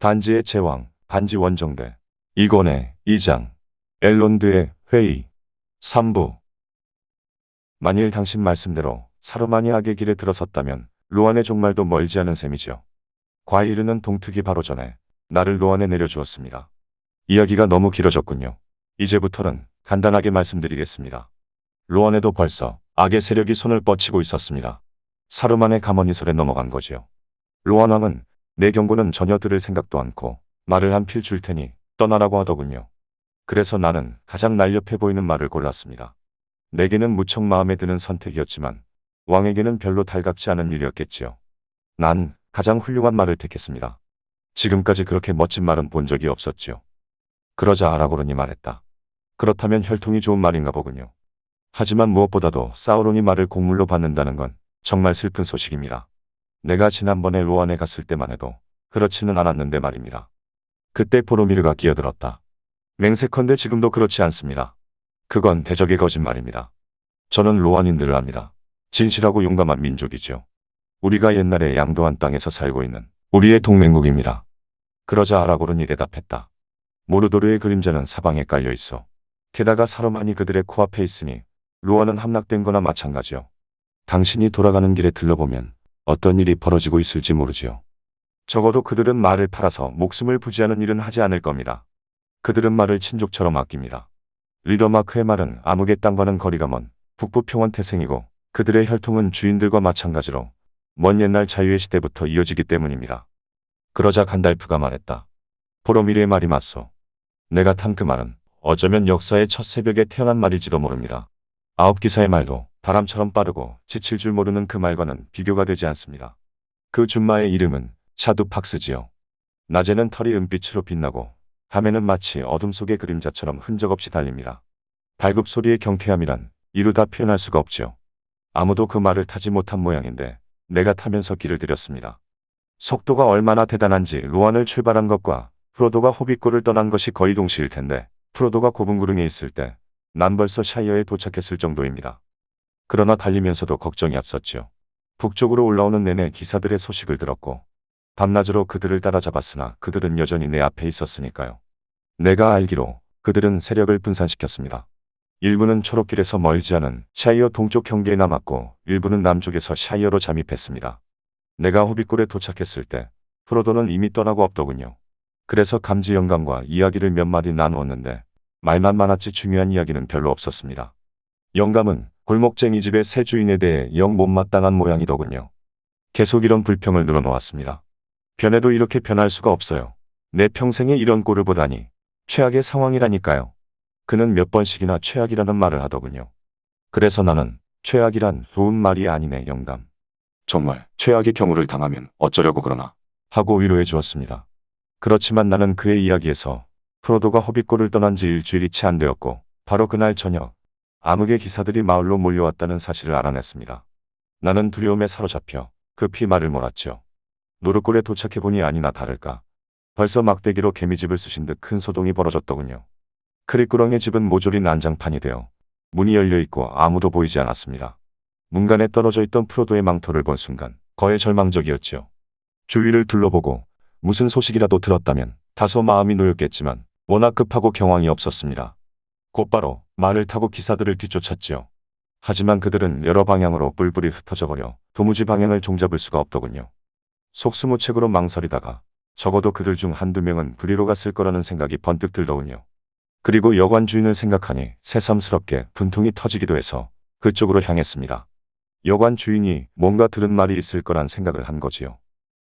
반지의 제왕, 반지 원정대, 이권의 2장, 엘론드의 회의, 3부. 만일 당신 말씀대로 사르만이 악의 길에 들어섰다면 로안의 종말도 멀지 않은 셈이죠. 과히 이르는 동특이 바로 전에 나를 로안에 내려주었습니다. 이야기가 너무 길어졌군요. 이제부터는 간단하게 말씀드리겠습니다. 로안에도 벌써 악의 세력이 손을 뻗치고 있었습니다. 사르만의 가머니설에 넘어간 거지요. 로안 왕은 내 경고는 전혀 들을 생각도 않고 말을 한 필 줄 테니 떠나라고 하더군요. 그래서 나는 가장 날렵해 보이는 말을 골랐습니다. 내게는 무척 마음에 드는 선택이었지만 왕에게는 별로 달갑지 않은 일이었겠지요. 난 가장 훌륭한 말을 택했습니다. 지금까지 그렇게 멋진 말은 본 적이 없었지요. 그러자 아라고론이 말했다. 그렇다면 혈통이 좋은 말인가 보군요. 하지만 무엇보다도 사우론이 말을 곡물로 받는다는 건 정말 슬픈 소식입니다. 내가 지난번에 로안에 갔을 때만 해도 그렇지는 않았는데 말입니다. 그때 보로미르가 끼어들었다. 맹세컨대 지금도 그렇지 않습니다. 그건 대적의 거짓말입니다. 저는 로안인들을 압니다. 진실하고 용감한 민족이죠. 우리가 옛날에 양도한 땅에서 살고 있는 우리의 동맹국입니다. 그러자 아라고론이 대답했다. 모르도르의 그림자는 사방에 깔려 있어. 게다가 사르만이 그들의 코앞에 있으니 로안은 함락된 거나 마찬가지요. 당신이 돌아가는 길에 들러보면 어떤 일이 벌어지고 있을지 모르지요. 적어도 그들은 말을 팔아서 목숨을 부지하는 일은 하지 않을 겁니다. 그들은 말을 친족처럼 아낍니다. 리더마크의 말은 암흑의 땅과는 거리가 먼 북부 평원 태생이고 그들의 혈통은 주인들과 마찬가지로 먼 옛날 자유의 시대부터 이어지기 때문입니다. 그러자 간달프가 말했다. 보로미르의 말이 맞소. 내가 탄 그 말은 어쩌면 역사의 첫 새벽에 태어난 말일지도 모릅니다. 아홉기사의 말도 바람처럼 빠르고 지칠 줄 모르는 그 말과는 비교가 되지 않습니다. 그 준마의 이름은 샤두팍스지요. 낮에는 털이 은빛으로 빛나고 밤에는 마치 어둠 속의 그림자처럼 흔적 없이 달립니다. 발굽소리의 경쾌함이란 이루다 표현할 수가 없지요. 아무도 그 말을 타지 못한 모양인데 내가 타면서 길을 들였습니다. 속도가 얼마나 대단한지 로안을 출발한 것과 프로도가 호빗골을 떠난 것이 거의 동시일 텐데 프로도가 고분구릉에 있을 때 난 벌써 샤이어에 도착했을 정도입니다. 그러나 달리면서도 걱정이 앞섰지요. 북쪽으로 올라오는 내내 기사들의 소식을 들었고 밤낮으로 그들을 따라잡았으나 그들은 여전히 내 앞에 있었으니까요. 내가 알기로 그들은 세력을 분산시켰습니다. 일부는 초록길에서 멀지 않은 샤이어 동쪽 경계에 남았고 일부는 남쪽에서 샤이어로 잠입했습니다. 내가 호빗골에 도착했을 때 프로도는 이미 떠나고 없더군요. 그래서 감지 영감과 이야기를 몇 마디 나누었는데 말만 많았지 중요한 이야기는 별로 없었습니다. 영감은 골목쟁이 집의 새 주인에 대해 영 못마땅한 모양이더군요. 계속 이런 불평을 늘어놓았습니다. 변해도 이렇게 변할 수가 없어요. 내 평생에 이런 꼴을 보다니 최악의 상황이라니까요. 그는 몇 번씩이나 최악이라는 말을 하더군요. 그래서 나는 최악이란 좋은 말이 아니네 영감. 정말 최악의 경우를 당하면 어쩌려고 그러나 하고 위로해 주었습니다. 그렇지만 나는 그의 이야기에서 프로도가 호빗골을 떠난 지 일주일이 채 안 되었고 바로 그날 저녁 암흑의 기사들이 마을로 몰려왔다는 사실을 알아냈습니다. 나는 두려움에 사로잡혀 급히 말을 몰았죠. 노릇골에 도착해보니 아니나 다를까 벌써 막대기로 개미집을 쑤신 듯 큰 소동이 벌어졌더군요. 크리꾸렁의 집은 모조리 난장판이 되어 문이 열려있고 아무도 보이지 않았습니다. 문간에 떨어져 있던 프로도의 망토를 본 순간 거의 절망적이었지요. 주위를 둘러보고 무슨 소식이라도 들었다면 다소 마음이 놓였겠지만 워낙 급하고 경황이 없었습니다. 곧바로 말을 타고 기사들을 뒤쫓았지요. 하지만 그들은 여러 방향으로 뿔뿔이 흩어져 버려 도무지 방향을 종잡을 수가 없더군요. 속수무책으로 망설이다가 적어도 그들 중 한두 명은 불의로 갔을 거라는 생각이 번뜩 들더군요. 그리고 여관 주인을 생각하니 새삼스럽게 분통이 터지기도 해서 그쪽으로 향했습니다. 여관 주인이 뭔가 들은 말이 있을 거란 생각을 한 거지요.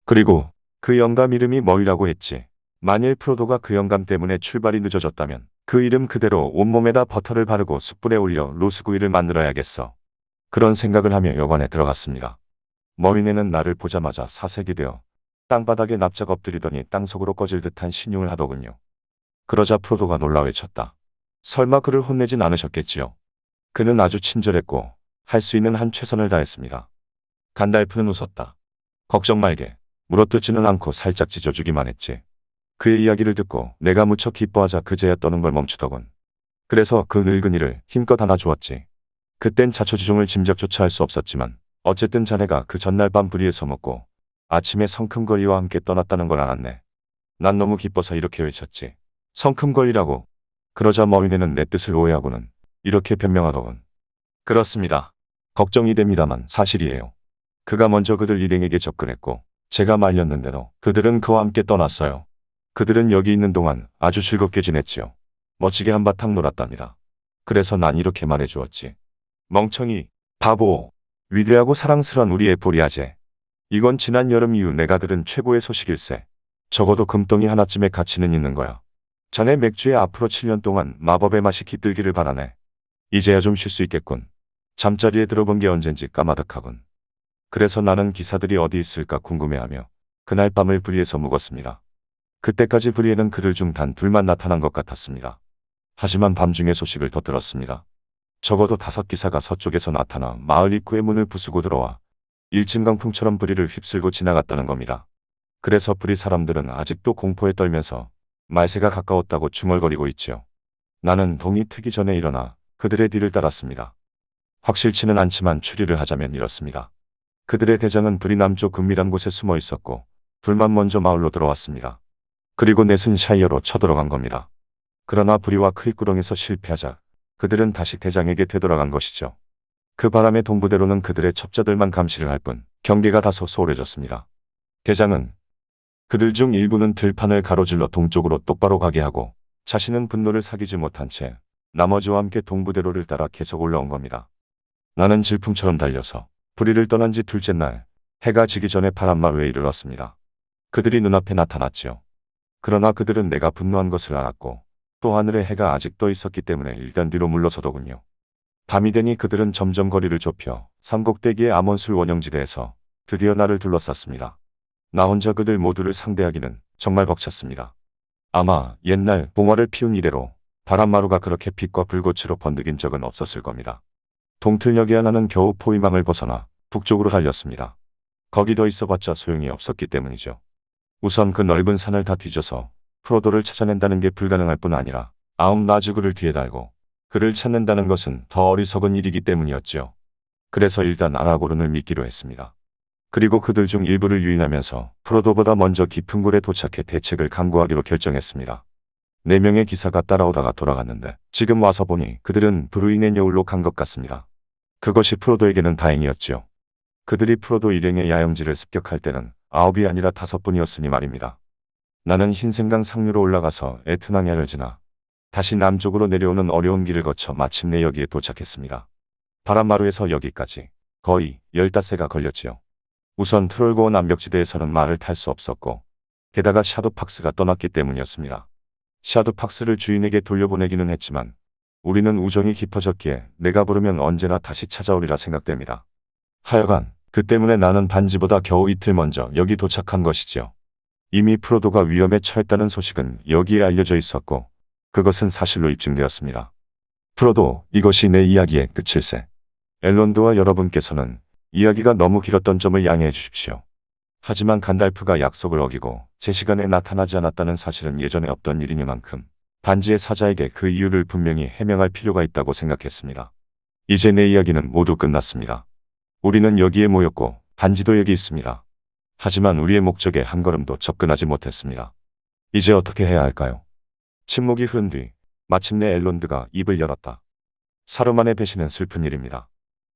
그리고 그 영감 이름이 뭐이라고 했지. 만일 프로도가 그 영감 때문에 출발이 늦어졌다면 그 이름 그대로 온몸에다 버터를 바르고 숯불에 올려 로스구이를 만들어야겠어. 그런 생각을 하며 여관에 들어갔습니다. 머리내는 나를 보자마자 사색이 되어 땅바닥에 납작 엎드리더니 땅속으로 꺼질 듯한 신용을 하더군요. 그러자 프로도가 놀라 외쳤다. 설마 그를 혼내진 않으셨겠지요. 그는 아주 친절했고 할 수 있는 한 최선을 다했습니다. 간달프는 웃었다. 걱정 말게. 물어뜯지는 않고 살짝 찢어주기만 했지. 그의 이야기를 듣고 내가 무척 기뻐하자 그제야 떠는 걸 멈추더군. 그래서 그 늙은이를 힘껏 안아주었지. 그땐 자초지종을 짐작조차 할 수 없었지만 어쨌든 자네가 그 전날 밤 불의에 서먹고 아침에 성큼거리와 함께 떠났다는 걸 알았네. 난 너무 기뻐서 이렇게 외쳤지. 성큼거리라고. 그러자 머위네는 내 뜻을 오해하고는 이렇게 변명하더군. 그렇습니다. 걱정이 됩니다만 사실이에요. 그가 먼저 그들 일행에게 접근했고 제가 말렸는데도 그들은 그와 함께 떠났어요. 그들은 여기 있는 동안 아주 즐겁게 지냈지요. 멋지게 한바탕 놀았답니다. 그래서 난 이렇게 말해주었지. 멍청이, 바보, 위대하고 사랑스런 우리 에포리 아재. 이건 지난 여름 이후 내가 들은 최고의 소식일세. 적어도 금덩이 하나쯤의 가치는 있는 거야. 자네 맥주에 앞으로 7년 동안 마법의 맛이 깃들기를 바라네. 이제야 좀 쉴 수 있겠군. 잠자리에 들어본 게 언젠지 까마득하군. 그래서 나는 기사들이 어디 있을까 궁금해하며 그날 밤을 부리에서 묵었습니다. 그때까지 부리에는 그들 중 단 둘만 나타난 것 같았습니다. 하지만 밤중에 소식을 더 들었습니다. 적어도 5기사가 서쪽에서 나타나 마을 입구의 문을 부수고 들어와 일진강풍처럼 부리를 휩쓸고 지나갔다는 겁니다. 그래서 부리 사람들은 아직도 공포에 떨면서 말세가 가까웠다고 중얼거리고 있지요. 나는 동이 트기 전에 일어나 그들의 뒤를 따랐습니다. 확실치는 않지만 추리를 하자면 이렇습니다. 그들의 대장은 부리 남쪽 은밀한 곳에 숨어 있었고 둘만 먼저 마을로 들어왔습니다. 그리고 넷은 샤이어로 쳐들어간 겁니다. 그러나 부리와 클구렁에서 실패하자 그들은 다시 대장에게 되돌아간 것이죠. 그 바람에 동부대로는 그들의 첩자들만 감시를 할 뿐 경계가 다소 소홀해졌습니다. 대장은 그들 중 일부는 들판을 가로질러 동쪽으로 똑바로 가게 하고 자신은 분노를 사귀지 못한 채 나머지와 함께 동부대로를 따라 계속 올라온 겁니다. 나는 질풍처럼 달려서 부리를 떠난 지 둘째 날 해가 지기 전에 바람마루에 이르렀습니다. 그들이 눈앞에 나타났지요. 그러나 그들은 내가 분노한 것을 알았고 또 하늘에 해가 아직 떠 있었기 때문에 일단 뒤로 물러서더군요. 밤이 되니 그들은 점점 거리를 좁혀 삼곡대기의 암원술 원형지대에서 드디어 나를 둘러쌌습니다. 나 혼자 그들 모두를 상대하기는 정말 벅찼습니다. 아마 옛날 봉화를 피운 이래로 바람마루가 그렇게 빛과 불꽃으로 번득인 적은 없었을 겁니다. 동틀녘의 하나는 겨우 포위망을 벗어나 북쪽으로 달렸습니다. 거기 더 있어봤자 소용이 없었기 때문이죠. 우선 그 넓은 산을 다 뒤져서 프로도를 찾아낸다는 게 불가능할 뿐 아니라 나즈그를 뒤에 달고 그를 찾는다는 것은 더 어리석은 일이기 때문이었죠. 그래서 일단 아라고른을 믿기로 했습니다. 그리고 그들 중 일부를 유인하면서 프로도보다 먼저 깊은 굴에 도착해 대책을 강구하기로 결정했습니다. 4명의 기사가 따라오다가 돌아갔는데 지금 와서 보니 그들은 브루인의 여울로 간 것 같습니다. 그것이 프로도에게는 다행이었지요. 그들이 프로도 일행의 야영지를 습격할 때는 9이 아니라 5분이었으니 말입니다. 나는 흰생강 상류로 올라가서 에트낭야를 지나 다시 남쪽으로 내려오는 어려운 길을 거쳐 마침내 여기에 도착했습니다. 바람마루에서 여기까지 거의 15세가 걸렸지요. 우선 트롤고원 암벽지대에서는 말을 탈 수 없었고 게다가 샤도팍스가 떠났기 때문이었습니다. 샤도팍스를 주인에게 돌려보내기는 했지만 우리는 우정이 깊어졌기에 내가 부르면 언제나 다시 찾아오리라 생각됩니다. 하여간 그 때문에 나는 반지보다 겨우 이틀 먼저 여기 도착한 것이지요. 이미 프로도가 위험에 처했다는 소식은 여기에 알려져 있었고 그것은 사실로 입증되었습니다. 프로도, 이것이 내 이야기의 끝일세. 엘론드와 여러분께서는 이야기가 너무 길었던 점을 양해해 주십시오. 하지만 간달프가 약속을 어기고 제 시간에 나타나지 않았다는 사실은 예전에 없던 일이니만큼 반지의 사자에게 그 이유를 분명히 해명할 필요가 있다고 생각했습니다. 이제 내 이야기는 모두 끝났습니다. 우리는 여기에 모였고 반지도 여기 있습니다. 하지만 우리의 목적에 한 걸음도 접근하지 못했습니다. 이제 어떻게 해야 할까요? 침묵이 흐른 뒤 마침내 엘론드가 입을 열었다. 사르만의 배신은 슬픈 일입니다.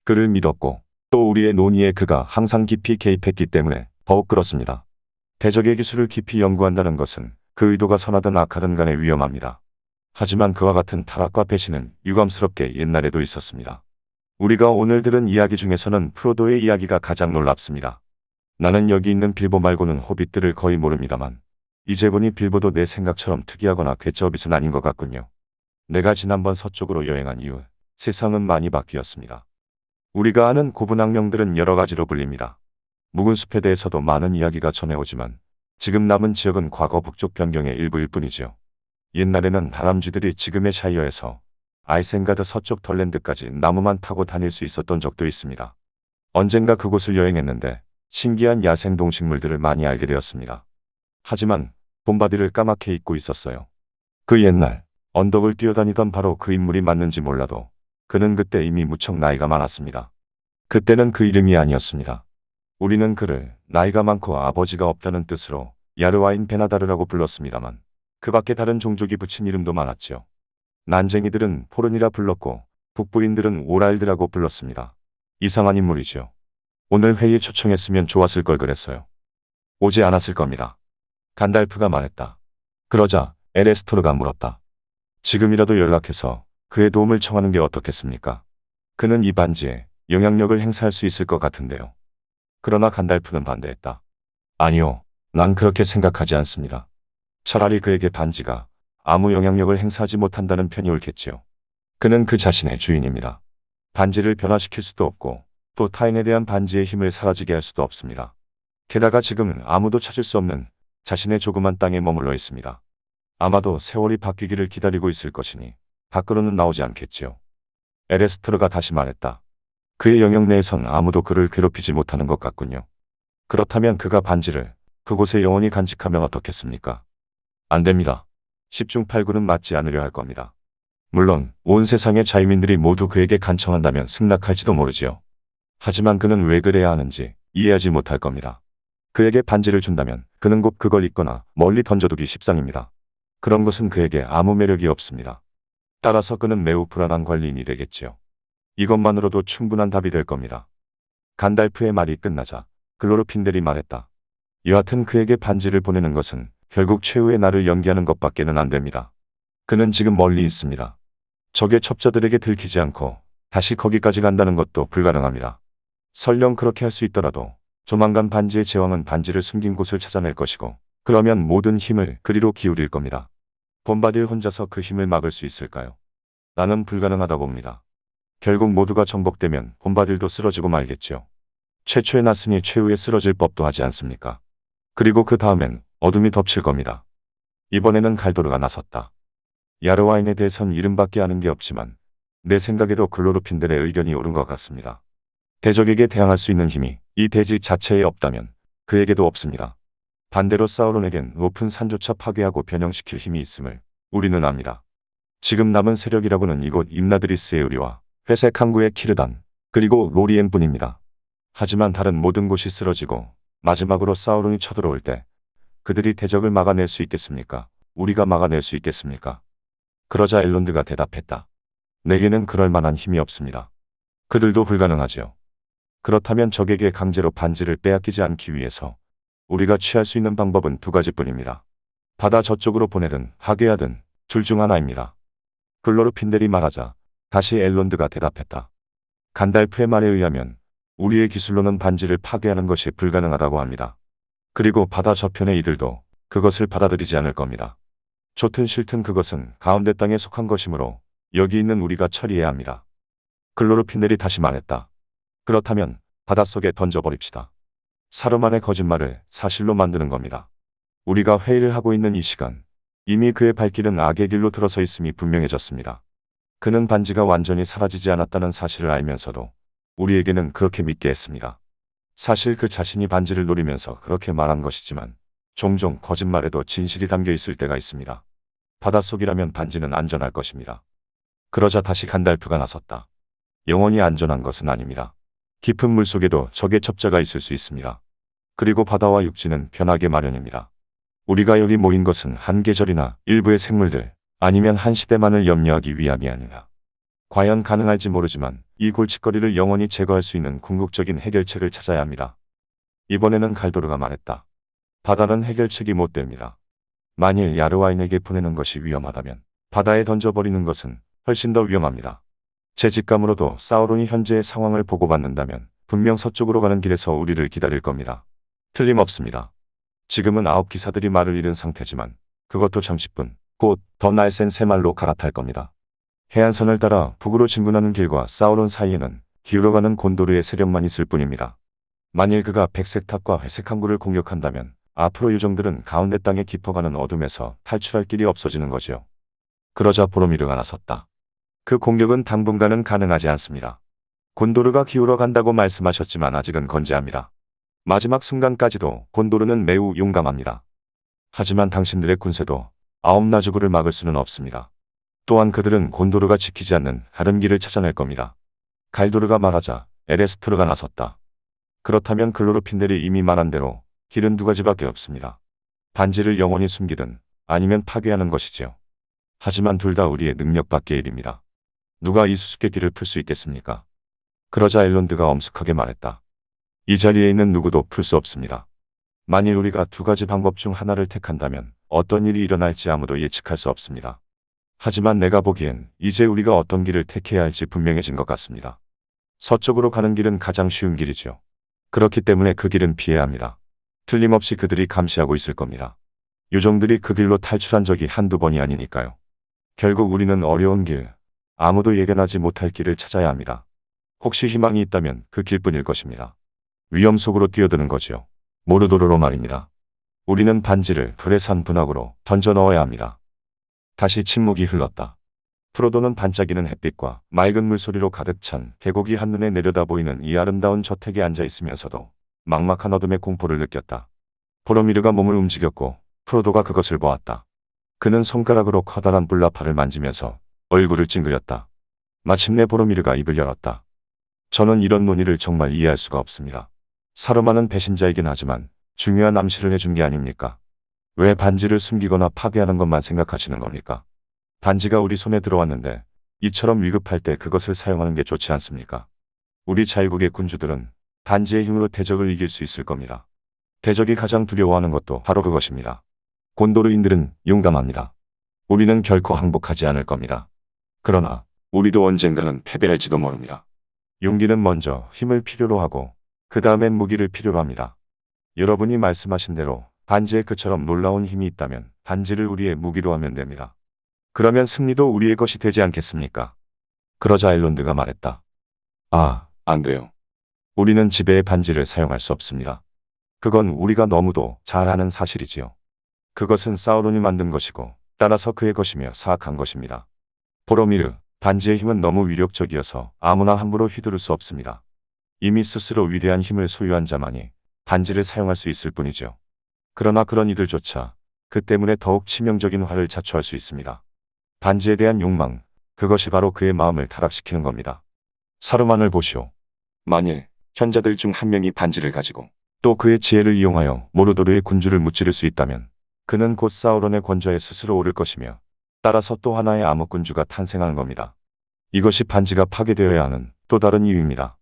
그를 믿었고 또 우리의 논의에 그가 항상 깊이 개입했기 때문에 더욱 그렇습니다. 대적의 기술을 깊이 연구한다는 것은 그 의도가 선하든 악하든 간에 위험합니다. 하지만 그와 같은 타락과 배신은 유감스럽게 옛날에도 있었습니다. 우리가 오늘 들은 이야기 중에서는 프로도의 이야기가 가장 놀랍습니다. 나는 여기 있는 빌보 말고는 호빗들을 거의 모릅니다만 이제 보니 빌보도 내 생각처럼 특이하거나 괴짜오빗은 아닌 것 같군요. 내가 지난번 서쪽으로 여행한 이후 세상은 많이 바뀌었습니다. 우리가 아는 고분학명들은 여러 가지로 불립니다. 묵은 숲에 대해서도 많은 이야기가 전해오지만 지금 남은 지역은 과거 북쪽 변경의 일부일 뿐이죠. 옛날에는 다람쥐들이 지금의 샤이어에서 아이센가드 서쪽 덜랜드까지 나무만 타고 다닐 수 있었던 적도 있습니다. 언젠가 그곳을 여행했는데 신기한 야생 동식물들을 많이 알게 되었습니다. 하지만 봄바디를 까맣게 잊고 있었어요. 그 옛날 언덕을 뛰어다니던 바로 그 인물이 맞는지 몰라도 그는 그때 이미 무척 나이가 많았습니다. 그때는 그 이름이 아니었습니다. 우리는 그를 나이가 많고 아버지가 없다는 뜻으로 야르와인 베나다르라고 불렀습니다만 그 밖에 다른 종족이 붙인 이름도 많았지요. 난쟁이들은 포른이라 불렀고 북부인들은 오랄드라고 불렀습니다. 이상한 인물이죠. 오늘 회의에 초청했으면 좋았을 걸 그랬어요. 오지 않았을 겁니다. 간달프가 말했다. 그러자 에레스토르가 물었다. 지금이라도 연락해서 그의 도움을 청하는 게 어떻겠습니까? 그는 이 반지에 영향력을 행사할 수 있을 것 같은데요. 그러나 간달프는 반대했다. 아니요, 난 그렇게 생각하지 않습니다. 차라리 그에게 반지가 아무 영향력을 행사하지 못한다는 편이 옳겠지요. 그는 그 자신의 주인입니다. 반지를 변화시킬 수도 없고 또 타인에 대한 반지의 힘을 사라지게 할 수도 없습니다. 게다가 지금은 아무도 찾을 수 없는 자신의 조그만 땅에 머물러 있습니다. 아마도 세월이 바뀌기를 기다리고 있을 것이니 밖으로는 나오지 않겠지요. 에레스트르가 다시 말했다. 그의 영역 내에선 아무도 그를 괴롭히지 못하는 것 같군요. 그렇다면 그가 반지를 그곳에 영원히 간직하면 어떻겠습니까? 안 됩니다. 10중 8구는 맞지 않으려 할 겁니다. 물론 온 세상의 자유민들이 모두 그에게 간청한다면 승낙할지도 모르지요. 하지만 그는 왜 그래야 하는지 이해하지 못할 겁니다. 그에게 반지를 준다면 그는 곧 그걸 잊거나 멀리 던져두기 십상입니다. 그런 것은 그에게 아무 매력이 없습니다. 따라서 그는 매우 불안한 관리인이 되겠지요. 이것만으로도 충분한 답이 될 겁니다. 간달프의 말이 끝나자 글로르핀델이 말했다. 여하튼 그에게 반지를 보내는 것은 결국 최후의 날을 연기하는 것밖에는 안 됩니다. 그는 지금 멀리 있습니다. 적의 첩자들에게 들키지 않고 다시 거기까지 간다는 것도 불가능합니다. 설령 그렇게 할 수 있더라도 조만간 반지의 제왕은 반지를 숨긴 곳을 찾아낼 것이고 그러면 모든 힘을 그리로 기울일 겁니다. 봄바딜 혼자서 그 힘을 막을 수 있을까요? 나는 불가능하다고 봅니다. 결국 모두가 정복되면 봄바딜도 쓰러지고 말겠죠. 최초에 났으니 최후에 쓰러질 법도 하지 않습니까? 그리고 그 다음엔 어둠이 덮칠 겁니다. 이번에는 갈도르가 나섰다. 야르와인에 대해선 이름밖에 아는 게 없지만 내 생각에도 글로르핀델의 의견이 옳은 것 같습니다. 대적에게 대항할 수 있는 힘이 이 대지 자체에 없다면 그에게도 없습니다. 반대로 사우론에겐 높은 산조차 파괴하고 변형시킬 힘이 있음을 우리는 압니다. 지금 남은 세력이라고는 이곳 임나드리스의 의리와 회색 항구의 키르단, 그리고 로리엔뿐입니다. 하지만 다른 모든 곳이 쓰러지고 마지막으로 사우론이 쳐들어올 때 그들이 대적을 막아낼 수 있겠습니까? 우리가 막아낼 수 있겠습니까? 그러자 엘론드가 대답했다. 내게는 그럴 만한 힘이 없습니다. 그들도 불가능하지요. 그렇다면 적에게 강제로 반지를 빼앗기지 않기 위해서 우리가 취할 수 있는 방법은 두 가지뿐입니다. 바다 저쪽으로 보내든 파괴하든 둘 중 하나입니다. 글로르핀델이 말하자 다시 엘론드가 대답했다. 간달프의 말에 의하면 우리의 기술로는 반지를 파괴하는 것이 불가능하다고 합니다. 그리고 바다 저편의 이들도 그것을 받아들이지 않을 겁니다. 좋든 싫든 그것은 가운데 땅에 속한 것이므로 여기 있는 우리가 처리해야 합니다. 글로르핀델이 다시 말했다. 그렇다면 바닷속에 던져버립시다. 사르만의 거짓말을 사실로 만드는 겁니다. 우리가 회의를 하고 있는 이 시간, 이미 그의 발길은 악의 길로 들어서 있음이 분명해졌습니다. 그는 반지가 완전히 사라지지 않았다는 사실을 알면서도 우리에게는 그렇게 믿게 했습니다. 사실 그 자신이 반지를 노리면서 그렇게 말한 것이지만 종종 거짓말에도 진실이 담겨 있을 때가 있습니다. 바닷속이라면 반지는 안전할 것입니다. 그러자 다시 간달프가 나섰다. 영원히 안전한 것은 아닙니다. 깊은 물속에도 적의 첩자가 있을 수 있습니다. 그리고 바다와 육지는 변하게 마련입니다. 우리가 여기 모인 것은 한 계절이나 일부의 생물들 아니면 한 시대만을 염려하기 위함이 아니라 과연 가능할지 모르지만 이 골칫거리를 영원히 제거할 수 있는 궁극적인 해결책을 찾아야 합니다. 이번에는 갈도르가 말했다. 바다는 해결책이 못 됩니다. 만일 야르와인에게 보내는 것이 위험하다면 바다에 던져버리는 것은 훨씬 더 위험합니다. 제 직감으로도 사우론이 현재의 상황을 보고받는다면 분명 서쪽으로 가는 길에서 우리를 기다릴 겁니다. 틀림없습니다. 지금은 9기사들이 말을 잃은 상태지만 그것도 잠시뿐, 곧 더 날쌘 새말로 갈아탈 겁니다. 해안선을 따라 북으로 진군하는 길과 사우론 사이에는 기울어가는 곤도르의 세력만 있을 뿐입니다. 만일 그가 백색탑과 회색 항구를 공격한다면 앞으로 요정들은 가운데 땅에 깊어가는 어둠에서 탈출할 길이 없어지는 거지요. 그러자 보로미르가 나섰다. 그 공격은 당분간은 가능하지 않습니다. 곤도르가 기울어 간다고 말씀하셨지만 아직은 건재합니다. 마지막 순간까지도 곤도르는 매우 용감합니다. 하지만 당신들의 군세도 아홉나주구를 막을 수는 없습니다. 또한 그들은 곤도르가 지키지 않는 다른 길을 찾아낼 겁니다. 갈도르가 말하자 에레스트르가 나섰다. 그렇다면 글로르핀델이 이미 말한 대로 길은 두 가지밖에 없습니다. 반지를 영원히 숨기든 아니면 파괴하는 것이지요. 하지만 둘 다 우리의 능력 밖의 일입니다. 누가 이 수수께끼를 풀 수 있겠습니까? 그러자 엘론드가 엄숙하게 말했다. 이 자리에 있는 누구도 풀 수 없습니다. 만일 우리가 두 가지 방법 중 하나를 택한다면 어떤 일이 일어날지 아무도 예측할 수 없습니다. 하지만 내가 보기엔 이제 우리가 어떤 길을 택해야 할지 분명해진 것 같습니다. 서쪽으로 가는 길은 가장 쉬운 길이지요. 그렇기 때문에 그 길은 피해야 합니다. 틀림없이 그들이 감시하고 있을 겁니다. 요정들이 그 길로 탈출한 적이 한두 번이 아니니까요. 결국 우리는 어려운 길, 아무도 예견하지 못할 길을 찾아야 합니다. 혹시 희망이 있다면 그 길뿐일 것입니다. 위험 속으로 뛰어드는 거지요. 모르도로로 말입니다. 우리는 반지를 불의 산 분학으로 던져 넣어야 합니다. 다시 침묵이 흘렀다. 프로도는 반짝이는 햇빛과 맑은 물소리로 가득 찬 계곡이 한눈에 내려다 보이는 이 아름다운 저택에 앉아 있으면서도 막막한 어둠의 공포를 느꼈다. 보로미르가 몸을 움직였고 프로도가 그것을 보았다. 그는 손가락으로 커다란 뿔나팔을 만지면서 얼굴을 찡그렸다. 마침내 보로미르가 입을 열었다. 저는 이런 논의를 정말 이해할 수가 없습니다. 사르만은 배신자이긴 하지만 중요한 암시를 해준 게 아닙니까? 왜 반지를 숨기거나 파괴하는 것만 생각하시는 겁니까? 반지가 우리 손에 들어왔는데 이처럼 위급할 때 그것을 사용하는 게 좋지 않습니까? 우리 자유국의 군주들은 반지의 힘으로 대적을 이길 수 있을 겁니다. 대적이 가장 두려워하는 것도 바로 그것입니다. 곤도르인들은 용감합니다. 우리는 결코 항복하지 않을 겁니다. 그러나 우리도 언젠가는 패배할지도 모릅니다. 용기는 먼저 힘을 필요로 하고 그 다음엔 무기를 필요로 합니다. 여러분이 말씀하신 대로 반지에 그처럼 놀라운 힘이 있다면 반지를 우리의 무기로 하면 됩니다. 그러면 승리도 우리의 것이 되지 않겠습니까? 그러자 엘론드가 말했다. 안 돼요. 우리는 지배의 반지를 사용할 수 없습니다. 그건 우리가 너무도 잘 아는 사실이지요. 그것은 사우론이 만든 것이고 따라서 그의 것이며 사악한 것입니다. 보로미르, 반지의 힘은 너무 위력적이어서 아무나 함부로 휘두를 수 없습니다. 이미 스스로 위대한 힘을 소유한 자만이 반지를 사용할 수 있을 뿐이죠. 그러나 그런 이들조차 그 때문에 더욱 치명적인 화를 자초할 수 있습니다. 반지에 대한 욕망, 그것이 바로 그의 마음을 타락시키는 겁니다. 사르만을 보시오. 만일 현자들 중 한 명이 반지를 가지고 또 그의 지혜를 이용하여 모르도르의 군주를 무찌를 수 있다면 그는 곧 사우론의 권좌에 스스로 오를 것이며 따라서 또 하나의 암흑군주가 탄생하는 겁니다. 이것이 반지가 파괴되어야 하는 또 다른 이유입니다.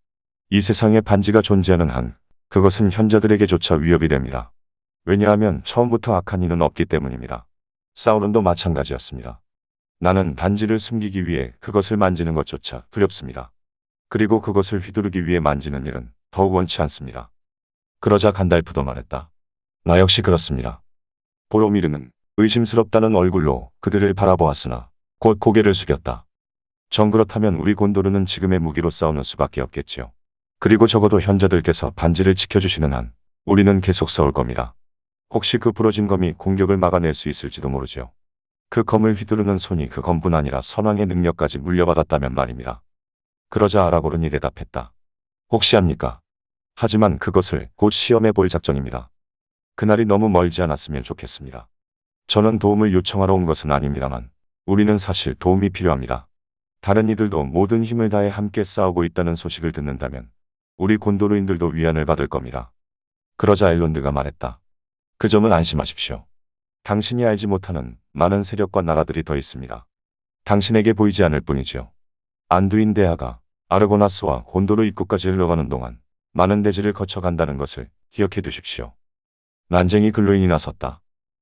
이 세상에 반지가 존재하는 한 그것은 현자들에게조차 위협이 됩니다. 왜냐하면 처음부터 악한 이는 없기 때문입니다. 사우론도 마찬가지였습니다. 나는 반지를 숨기기 위해 그것을 만지는 것조차 두렵습니다. 그리고 그것을 휘두르기 위해 만지는 일은 더욱 원치 않습니다. 그러자 간달프도 말했다. 나 역시 그렇습니다. 보로미르는 의심스럽다는 얼굴로 그들을 바라보았으나 곧 고개를 숙였다. 정 그렇다면 우리 곤도르는 지금의 무기로 싸우는 수밖에 없겠지요. 그리고 적어도 현자들께서 반지를 지켜주시는 한 우리는 계속 싸울 겁니다. 혹시 그 부러진 검이 공격을 막아낼 수 있을지도 모르죠. 그 검을 휘두르는 손이 그 검뿐 아니라 선왕의 능력까지 물려받았다면 말입니다. 그러자 아라고른이 대답했다. 혹시 합니까? 하지만 그것을 곧 시험해 볼 작정입니다. 그날이 너무 멀지 않았으면 좋겠습니다. 저는 도움을 요청하러 온 것은 아닙니다만 우리는 사실 도움이 필요합니다. 다른 이들도 모든 힘을 다해 함께 싸우고 있다는 소식을 듣는다면 우리 곤도르인들도 위안을 받을 겁니다. 그러자 엘론드가 말했다. 그 점은 안심하십시오. 당신이 알지 못하는 많은 세력과 나라들이 더 있습니다. 당신에게 보이지 않을 뿐이지요. 안두인 대하가 아르고나스와 곤도르 입구까지 흘러가는 동안 많은 대지를 거쳐간다는 것을 기억해 두십시오. 난쟁이 근로인이 나섰다.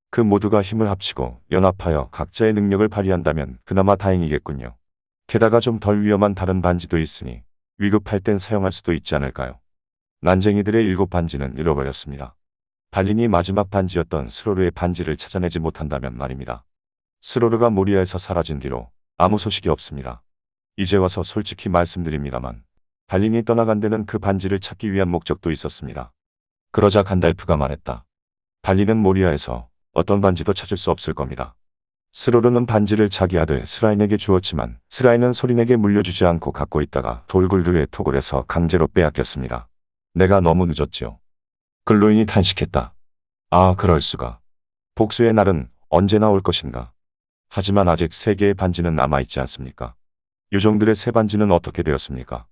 그 모두가 힘을 합치고 연합하여 각자의 능력을 발휘한다면 그나마 다행이겠군요. 게다가 좀 덜 위험한 다른 반지도 있으니 위급할 땐 사용할 수도 있지 않을까요? 난쟁이들의 7 반지는 잃어버렸습니다. 발린이 마지막 반지였던 스로르의 반지를 찾아내지 못한다면 말입니다. 스로르가 모리아에서 사라진 뒤로 아무 소식이 없습니다. 이제 와서 솔직히 말씀드립니다만 발린이 떠나간 데는 그 반지를 찾기 위한 목적도 있었습니다. 그러자 간달프가 말했다. 발린은 모리아에서 어떤 반지도 찾을 수 없을 겁니다. 스로르는 반지를 자기 아들 스라인에게 주었지만 스라인은 소린에게 물려주지 않고 갖고 있다가 돌굴르의 토굴에서 강제로 빼앗겼습니다. 내가 너무 늦었지요. 근로인이 탄식했다. 그럴 수가. 복수의 날은 언제나 올 것인가. 하지만 아직 3개의 반지는 남아있지 않습니까? 요정들의 3 반지는 어떻게 되었습니까?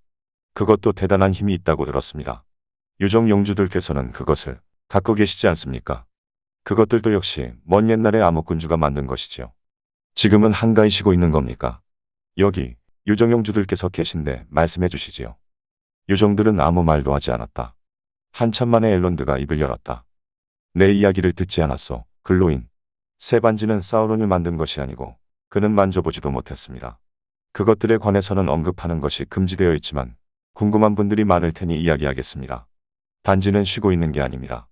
그것도 대단한 힘이 있다고 들었습니다. 요정 용주들께서는 그것을 갖고 계시지 않습니까? 그것들도 역시 먼 옛날의 암흑군주가 만든 것이지요. 지금은 한가히 쉬고 있는 겁니까? 여기 유정용주들께서 계신데 말씀해 주시지요. 유정들은 아무 말도 하지 않았다. 한참 만에 엘론드가 입을 열었다. 내 이야기를 듣지 않았소. 글로인. 새 반지는 사우론이 만든 것이 아니고 그는 만져보지도 못했습니다. 그것들에 관해서는 언급하는 것이 금지되어 있지만 궁금한 분들이 많을 테니 이야기하겠습니다. 반지는 쉬고 있는 게 아닙니다.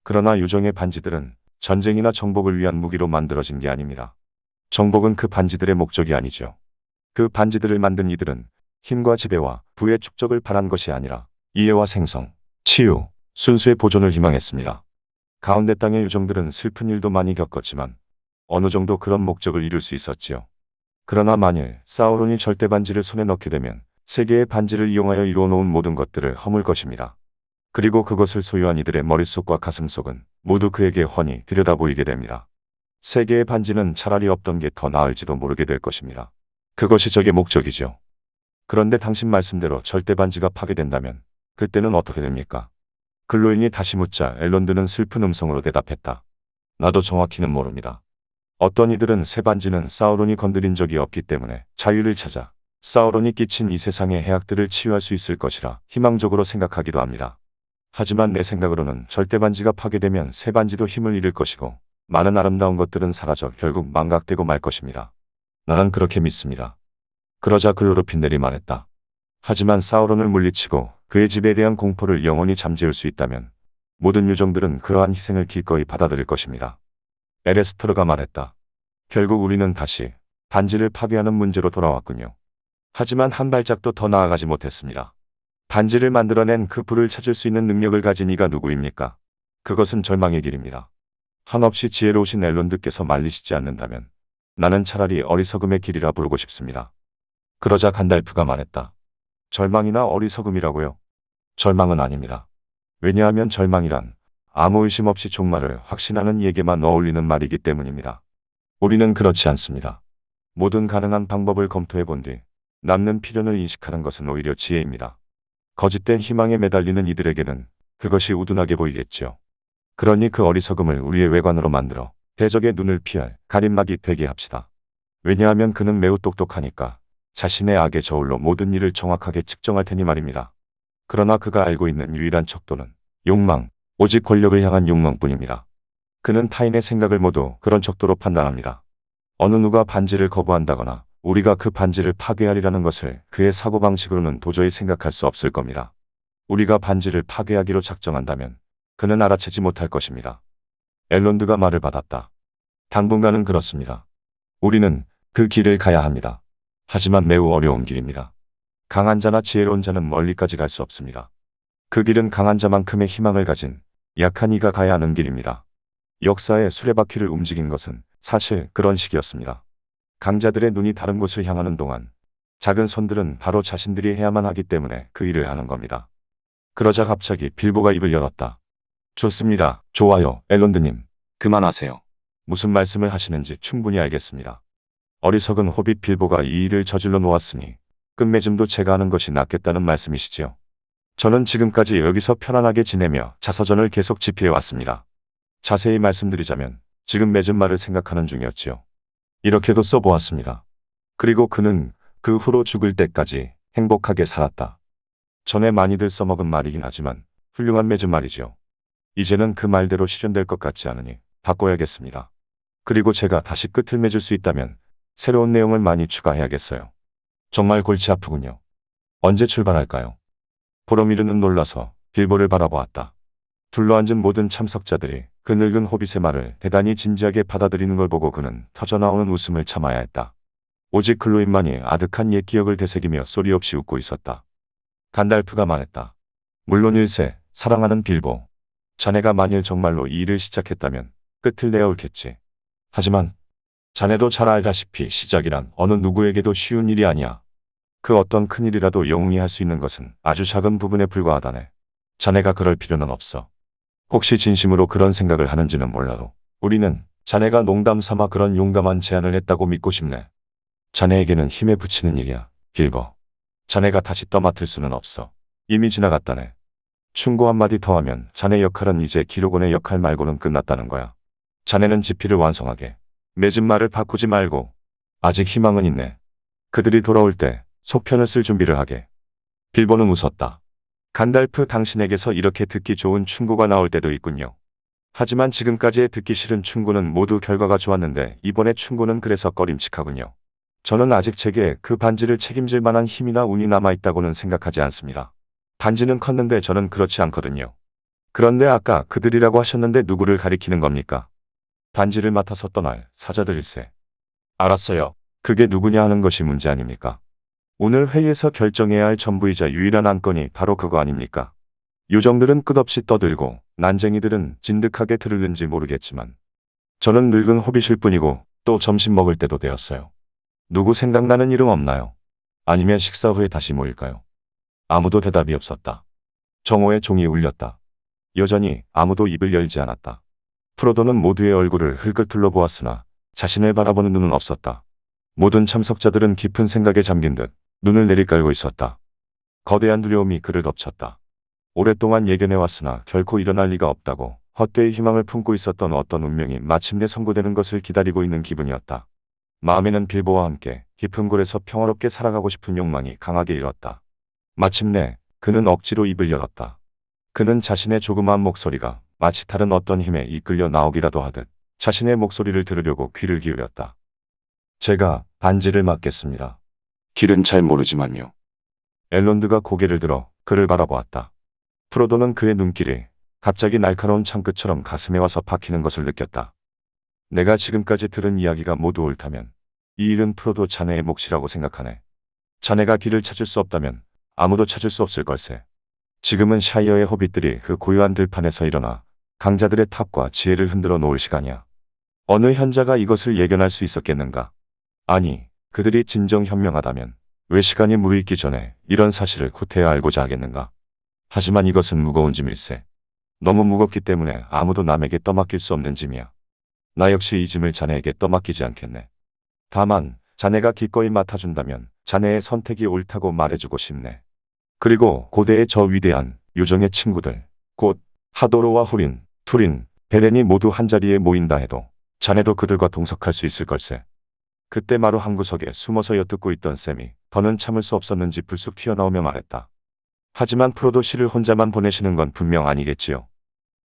그러나 유정의 반지들은 전쟁이나 정복을 위한 무기로 만들어진 게 아닙니다. 정복은 그 반지들의 목적이 아니죠. 그 반지들을 만든 이들은 힘과 지배와 부의 축적을 바란 것이 아니라 이해와 생성, 치유, 순수의 보존을 희망했습니다. 가운데 땅의 유정들은 슬픈 일도 많이 겪었지만 어느 정도 그런 목적을 이룰 수 있었지요. 그러나 만일 사우론이 절대 반지를 손에 넣게 되면 세계의 반지를 이용하여 이루어놓은 모든 것들을 허물 것입니다. 그리고 그것을 소유한 이들의 머릿속과 가슴속은 모두 그에게 훤히 들여다보이게 됩니다. 세계의 반지는 차라리 없던 게 더 나을지도 모르게 될 것입니다. 그것이 적의 목적이죠. 그런데 당신 말씀대로 절대 반지가 파괴된다면 그때는 어떻게 됩니까? 글로인이 다시 묻자 엘론드는 슬픈 음성으로 대답했다. 나도 정확히는 모릅니다. 어떤 이들은 새 반지는 사우론이 건드린 적이 없기 때문에 자유를 찾아 사우론이 끼친 이 세상의 해악들을 치유할 수 있을 것이라 희망적으로 생각하기도 합니다. 하지만 내 생각으로는 절대 반지가 파괴되면 새 반지도 힘을 잃을 것이고 많은 아름다운 것들은 사라져 결국 망각되고 말 것입니다. 나는 그렇게 믿습니다. 그러자 글로르핀델이 말했다. 하지만 사우론을 물리치고 그의 집에 대한 공포를 영원히 잠재울 수 있다면 모든 유정들은 그러한 희생을 기꺼이 받아들일 것입니다. 에레스터르가 말했다. 결국 우리는 다시 반지를 파괴하는 문제로 돌아왔군요. 하지만 한 발짝도 더 나아가지 못했습니다. 반지를 만들어낸 그 불을 찾을 수 있는 능력을 가진 이가 누구입니까? 그것은 절망의 길입니다. 한없이 지혜로우신 엘론드께서 말리시지 않는다면 나는 차라리 어리석음의 길이라 부르고 싶습니다. 그러자 간달프가 말했다. 절망이나 어리석음이라고요? 절망은 아닙니다. 왜냐하면 절망이란 아무 의심 없이 종말을 확신하는 이에게만 어울리는 말이기 때문입니다. 우리는 그렇지 않습니다. 모든 가능한 방법을 검토해 본 뒤 남는 필연을 인식하는 것은 오히려 지혜입니다. 거짓된 희망에 매달리는 이들에게는 그것이 우둔하게 보이겠죠. 그러니 그 어리석음을 우리의 외관으로 만들어 대적의 눈을 피할 가림막이 되게 합시다. 왜냐하면 그는 매우 똑똑하니까 자신의 악의 저울로 모든 일을 정확하게 측정할 테니 말입니다. 그러나 그가 알고 있는 유일한 척도는 욕망, 오직 권력을 향한 욕망뿐입니다. 그는 타인의 생각을 모두 그런 척도로 판단합니다. 어느 누가 반지를 거부한다거나 우리가 그 반지를 파괴하리라는 것을 그의 사고방식으로는 도저히 생각할 수 없을 겁니다. 우리가 반지를 파괴하기로 작정한다면 그는 알아채지 못할 것입니다. 엘론드가 말을 받았다. 당분간은 그렇습니다. 우리는 그 길을 가야 합니다. 하지만 매우 어려운 길입니다. 강한 자나 지혜로운 자는 멀리까지 갈 수 없습니다. 그 길은 강한 자만큼의 희망을 가진 약한 이가 가야 하는 길입니다. 역사의 수레바퀴를 움직인 것은 사실 그런 식이었습니다. 강자들의 눈이 다른 곳을 향하는 동안 작은 손들은 바로 자신들이 해야만 하기 때문에 그 일을 하는 겁니다. 그러자 갑자기 빌보가 입을 열었다. 좋습니다. 좋아요, 엘론드님. 그만하세요. 무슨 말씀을 하시는지 충분히 알겠습니다. 어리석은 호빗 빌보가 이 일을 저질러 놓았으니 끝맺음도 제가 하는 것이 낫겠다는 말씀이시지요. 저는 지금까지 여기서 편안하게 지내며 자서전을 계속 집필해 왔습니다. 자세히 말씀드리자면 지금 맺은 말을 생각하는 중이었지요. 이렇게도 써보았습니다. 그리고 그는 그 후로 죽을 때까지 행복하게 살았다. 전에 많이들 써먹은 말이긴 하지만 훌륭한 맺은 말이지요. 이제는 그 말대로 실현될 것 같지 않으니 바꿔야겠습니다. 그리고 제가 다시 끝을 맺을 수 있다면 새로운 내용을 많이 추가해야겠어요. 정말 골치 아프군요. 언제 출발할까요? 보로미르는 놀라서 빌보를 바라보았다. 둘러앉은 모든 참석자들이 그 늙은 호빗의 말을 대단히 진지하게 받아들이는 걸 보고 그는 터져나오는 웃음을 참아야 했다. 오직 글로인만이 아득한 옛 기억을 되새기며 소리 없이 웃고 있었다. 간달프가 말했다. 물론일세, 사랑하는 빌보. 자네가 만일 정말로 이 일을 시작했다면 끝을 내야 옳겠지. 하지만 자네도 잘 알다시피 시작이란 어느 누구에게도 쉬운 일이 아니야. 그 어떤 큰일이라도 영웅이 할 수 있는 것은 아주 작은 부분에 불과하다네. 자네가 그럴 필요는 없어. 혹시 진심으로 그런 생각을 하는지는 몰라도 우리는 자네가 농담 삼아 그런 용감한 제안을 했다고 믿고 싶네. 자네에게는 힘에 부치는 일이야, 빌보. 자네가 다시 떠맡을 수는 없어. 이미 지나갔다네. 충고 한마디 더 하면 자네 역할은 이제 기록원의 역할 말고는 끝났다는 거야. 자네는 지피를 완성하게. 맺은 말을 바꾸지 말고. 아직 희망은 있네. 그들이 돌아올 때 속편을 쓸 준비를 하게. 빌보는 웃었다. 간달프, 당신에게서 이렇게 듣기 좋은 충고가 나올 때도 있군요. 하지만 지금까지의 듣기 싫은 충고는 모두 결과가 좋았는데 이번의 충고는 그래서 꺼림칙하군요. 저는 아직 제게 그 반지를 책임질 만한 힘이나 운이 남아있다고는 생각하지 않습니다. 반지는 컸는데 저는 그렇지 않거든요. 그런데 아까 그들이라고 하셨는데 누구를 가리키는 겁니까? 반지를 맡아서 떠날 사자들일세. 알았어요. 그게 누구냐 하는 것이 문제 아닙니까? 오늘 회의에서 결정해야 할 전부이자 유일한 안건이 바로 그거 아닙니까? 요정들은 끝없이 떠들고 난쟁이들은 진득하게 들을는지 모르겠지만 저는 늙은 호빗일 뿐이고 또 점심 먹을 때도 되었어요. 누구 생각나는 이름 없나요? 아니면 식사 후에 다시 모일까요? 아무도 대답이 없었다. 정오의 종이 울렸다. 여전히 아무도 입을 열지 않았다. 프로도는 모두의 얼굴을 흘끗 둘러보았으나 자신을 바라보는 눈은 없었다. 모든 참석자들은 깊은 생각에 잠긴 듯 눈을 내리깔고 있었다. 거대한 두려움이 그를 덮쳤다. 오랫동안 예견해왔으나 결코 일어날 리가 없다고 헛되이 희망을 품고 있었던 어떤 운명이 마침내 선고되는 것을 기다리고 있는 기분이었다. 마음에는 빌보와 함께 깊은 골에서 평화롭게 살아가고 싶은 욕망이 강하게 일었다. 마침내 그는 억지로 입을 열었다. 그는 자신의 조그마한 목소리가 마치 다른 어떤 힘에 이끌려 나오기라도 하듯 자신의 목소리를 들으려고 귀를 기울였다. 제가 반지를 맡겠습니다. 길은 잘 모르지만요. 엘론드가 고개를 들어 그를 바라보았다. 프로도는 그의 눈길이 갑자기 날카로운 창끝처럼 가슴에 와서 박히는 것을 느꼈다. 내가 지금까지 들은 이야기가 모두 옳다면 이 일은 프로도 자네의 몫이라고 생각하네. 자네가 길을 찾을 수 없다면 아무도 찾을 수 없을 걸세. 지금은 샤이어의 호빗들이 그 고요한 들판에서 일어나 강자들의 탑과 지혜를 흔들어 놓을 시간이야. 어느 현자가 이것을 예견할 수 있었겠는가? 아니, 그들이 진정 현명하다면 왜 시간이 무르익기 전에 이런 사실을 구태여 알고자 하겠는가? 하지만 이것은 무거운 짐일세. 너무 무겁기 때문에 아무도 남에게 떠맡길 수 없는 짐이야. 나 역시 이 짐을 자네에게 떠맡기지 않겠네. 다만 자네가 기꺼이 맡아준다면 자네의 선택이 옳다고 말해주고 싶네. 그리고 고대의 저 위대한 요정의 친구들, 곧 하도로와 후린, 투린, 베렌이 모두 한자리에 모인다 해도 자네도 그들과 동석할 수 있을 걸세. 그때 마루 한 구석에 숨어서 엿듣고 있던 샘이 더는 참을 수 없었는지 불쑥 튀어나오며 말했다. 하지만 프로도 씨를 혼자만 보내시는 건 분명 아니겠지요.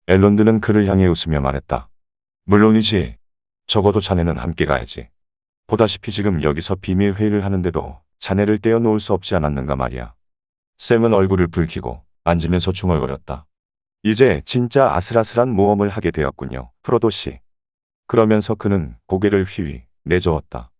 엘론드는 그를 향해 웃으며 말했다. 물론이지. 적어도 자네는 함께 가야지. 보다시피 지금 여기서 비밀 회의를 하는데도 자네를 떼어놓을 수 없지 않았는가 말이야. 샘은 얼굴을 붉히고 앉으면서 중얼거렸다. 이제 진짜 아슬아슬한 모험을 하게 되었군요, 프로도 씨. 그러면서 그는 고개를 휘휘 내저었다.